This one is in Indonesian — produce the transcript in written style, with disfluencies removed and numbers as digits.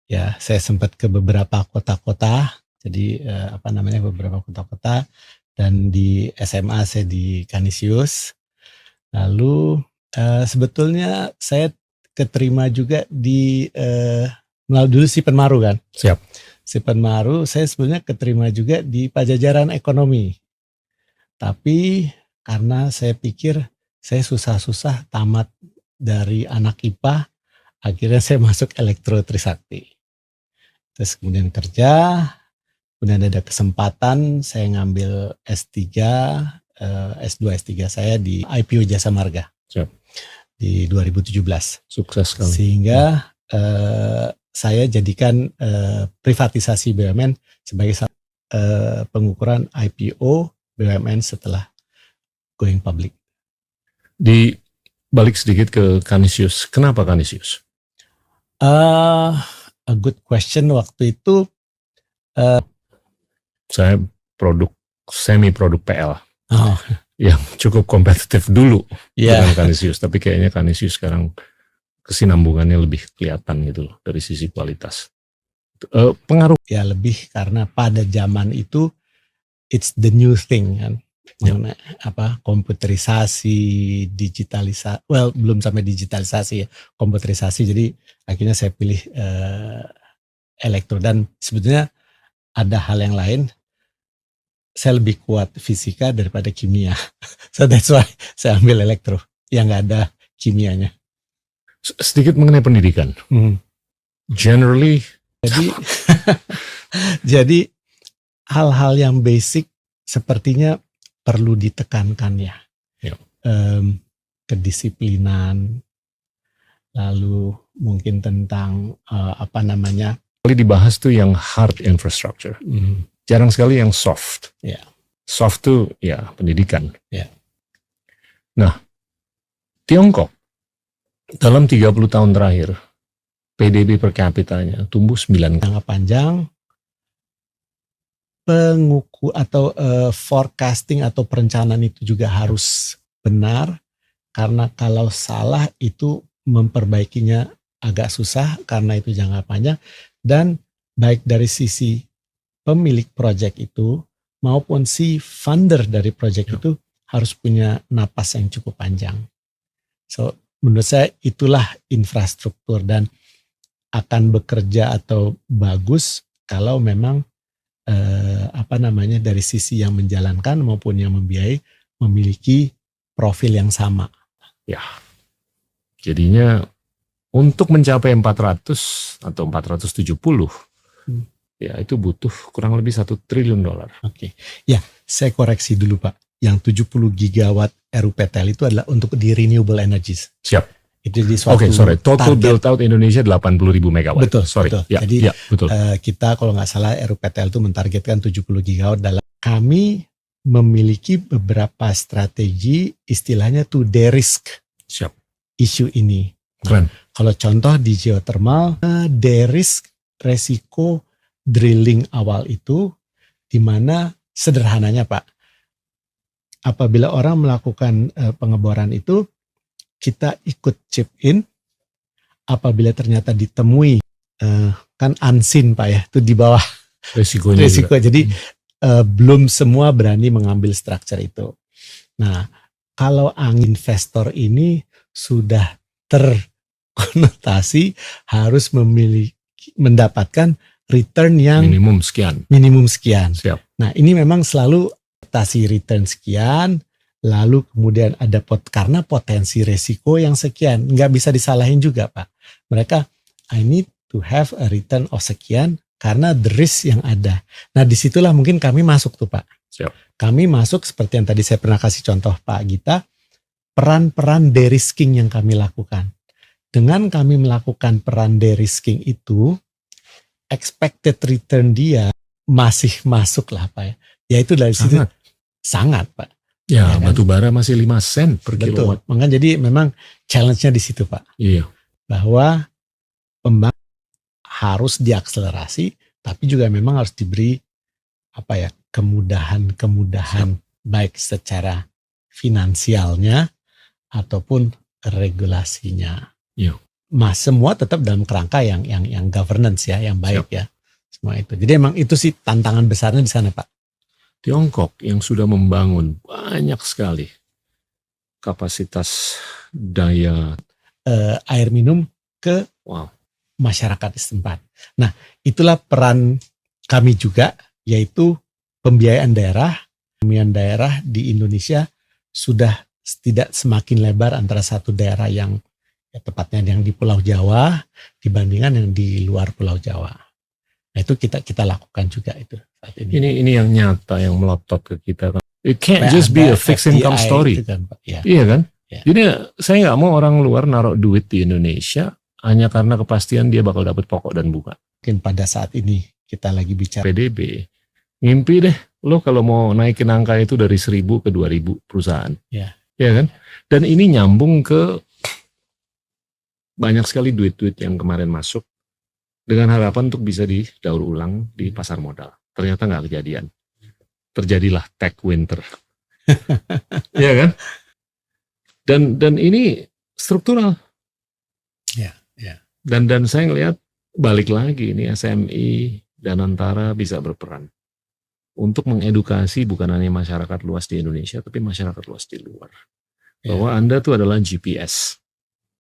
Ya, saya sempat ke beberapa kota-kota. Jadi beberapa kota-kota, dan di SMA saya di Canisius. Lalu sebetulnya saya keterima juga di melalui dulu Sipenmaru kan. Siap. Sipenmaru saya sebenarnya keterima juga di Pajajaran Ekonomi. Tapi karena saya pikir saya susah-susah tamat dari anak IPA, akhirnya saya masuk Elektro Trisakti. Terus kemudian kerja, kemudian ada kesempatan saya ngambil S3, S2, S3 saya di IPO Jasa Marga. Siap. Di 2017. Sukses sekali. Sehingga saya jadikan privatisasi BUMN sebagai pengukuran IPO BUMN setelah going public. Di balik sedikit ke Canisius, kenapa Canisius? A good question. Waktu itu saya semi produk PL yang cukup kompetitif dulu dengan Canisius, tapi kayaknya Canisius sekarang kesinambungannya lebih kelihatan gitu loh dari sisi kualitas. Pengaruh ya lebih karena pada zaman itu it's the new thing kan. Komputerisasi, digitalisasi, belum sampai digitalisasi ya, komputerisasi. Jadi akhirnya saya pilih elektro, dan sebetulnya ada hal yang lain. Saya lebih kuat fisika daripada kimia, so that's why saya ambil elektro yang nggak ada kimianya. Sedikit mengenai pendidikan. Generally, jadi hal-hal yang basic sepertinya perlu ditekankan ya. Kedisiplinan, lalu mungkin tentang dibahas tuh yang hard infrastructure. Jarang sekali yang soft. Soft tuh ya pendidikan. Nah, Tiongkok dalam 30 tahun terakhir PDB per kapitanya tumbuh 9 kali. Jangka panjang, forecasting atau perencanaan itu juga harus benar, karena kalau salah itu memperbaikinya agak susah karena itu jangka panjang, dan baik dari sisi pemilik proyek itu maupun si funder dari proyek itu harus punya napas yang cukup panjang. So menurut saya itulah infrastruktur, dan akan bekerja atau bagus kalau memang dari sisi yang menjalankan maupun yang membiayai memiliki profil yang sama. Ya, jadinya untuk mencapai 400 atau 470, ya itu butuh kurang lebih $1 triliun. Oke. Ya, saya koreksi dulu Pak. Yang 70 gigawatt RUPTL itu adalah untuk di renewable energies. Siap. Itu di suatu Total build out Indonesia 80.000 megawatt. Betul. Ya, jadi betul. Kita kalau nggak salah RUPTL itu mentargetkan 70 gigawatt. Kami memiliki beberapa strategi, istilahnya to de-risk isu ini. Keren. Kalau contoh di geothermal, de-risk resiko drilling awal itu, di mana sederhananya Pak, apabila orang melakukan pengeboran itu, kita ikut chip in. Apabila ternyata ditemui kan unseen Pak ya, itu di bawah risiko. Jadi belum semua berani mengambil structure itu. Nah, kalau investor ini sudah terkonotasi harus mendapatkan return yang minimum sekian. Siap. Nah, ini memang selalu adaptasi return sekian, lalu kemudian ada karena potensi resiko yang sekian, nggak bisa disalahin juga Pak. Mereka, I need to have a return of sekian karena the risk yang ada. Nah, disitulah mungkin kami masuk tuh Pak. Siap. Kami masuk seperti yang tadi saya pernah kasih contoh Pak Gita, peran-peran de-risking yang kami lakukan. Dengan kami melakukan peran de-risking itu, expected return dia masih masuk lah Pak ya. Yaitu dari situ sangat Pak. Ya kan? Batu bara masih 5 sen per kilowatt. Makanya jadi memang challenge-nya di situ Pak. Iya. Bahwa pembangunan harus diakselerasi, tapi juga memang harus diberi kemudahan baik secara finansialnya ataupun regulasinya. Iya. semua tetap dalam kerangka yang governance ya, yang baik ya. Semua itu. Jadi emang itu sih tantangan besarnya di sana, Pak. Tiongkok yang sudah membangun banyak sekali kapasitas daya air minum ke masyarakat setempat. Nah, itulah peran kami juga, yaitu pembiayaan daerah. Pembiayaan daerah di Indonesia sudah tidak semakin lebar antara satu daerah yang tepatnya yang di Pulau Jawa dibandingkan yang di luar Pulau Jawa. Nah, itu kita lakukan juga itu saat ini. Ini yang nyata yang melotot ke kita kan. It can't just be a fixed income story. Kan, Pak. Ya. Iya kan? Ya. Jadi saya nggak mau orang luar naruh duit di Indonesia hanya karena kepastian dia bakal dapat pokok dan bunga. Mungkin pada saat ini kita lagi bicara PDB. Ngimpi deh lo kalau mau naikin angka itu dari 1.000 ke 2.000 perusahaan. Ya. Ya kan? Dan ini nyambung ke banyak sekali duit-duit yang kemarin masuk dengan harapan untuk bisa didaur ulang di pasar modal. Ternyata nggak kejadian. Terjadilah tech winter. Ya kan? Dan ini struktural. Ya, ya. Dan saya ngelihat balik lagi ini SMI dan Antara bisa berperan untuk mengedukasi bukan hanya masyarakat luas di Indonesia, tapi masyarakat luas di luar. Bahwa Anda tuh adalah GPS.